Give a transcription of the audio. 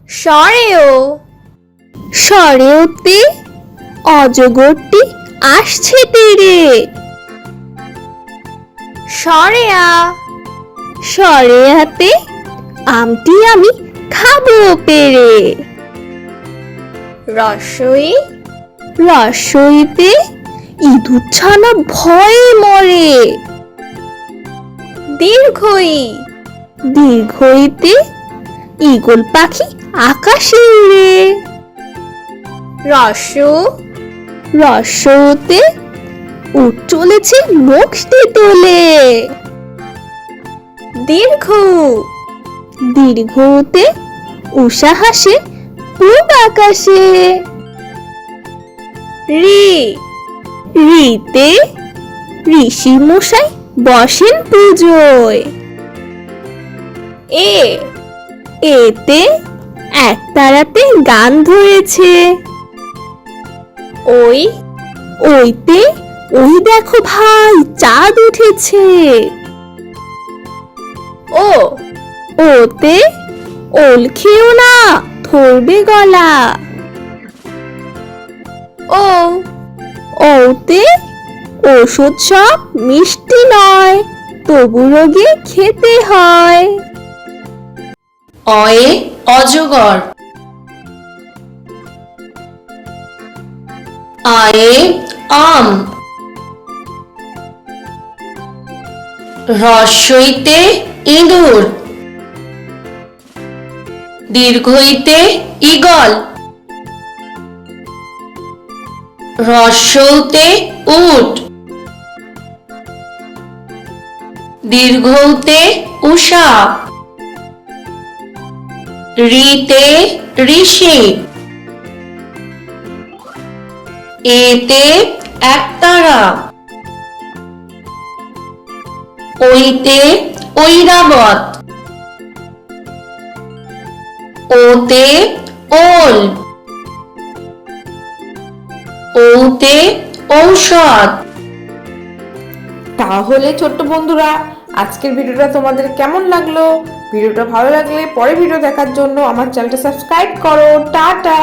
সরেও। সরেওতে অজগরটি আসছে তেড়ে। সরেয়া। সরেয়াতে আমটি আমি খাবো পেড়ে। রসই। রসইতে ইঁদুর ছানা ভয়ে মরে। দীর্ঘই। দীর্ঘইতে ঈগল পাখি আকাশে উড়ে। রস্য। রস্যতে উট চলেছে মুখটি তোলে। দীর্ঘ। দীর্ঘতে উষা হাসে পূব আকাশে। ঋ। ঋতে ঋষি মশাই বসেন পুজোয়। এ। এতে একতারাতে গান ধরেছে। ওই। ওইতে ওই দেখো ভাই চাঁদ উঠেছে। ও। ওতে ওল খেও না ধরবে গলা। ও। ওতে ওষুধ সব মিষ্টি নয়, তবু রোগে খেতে হয়। অয়ে অজগর। আয়ে আম। হ্রস্বইতে ইঁদুর। দীর্ঘইতে ঈগল। হ্রস্বউতে উট। দীর্ঘউতে উষা। ঋতে ঋষি। এতে একতারা। ওইতে ঐরাবত। ওতে ওল। ওতে ঔষধ। তাহলে ছোট্ট বন্ধুরা, আজকের ভিডিওটা তোমাদের কেমন লাগলো? ভিডিওটা ভালো লাগলে পরে ভিডিও দেখার জন্য আমার চ্যানেলটা সাবস্ক্রাইব করো। টাটা।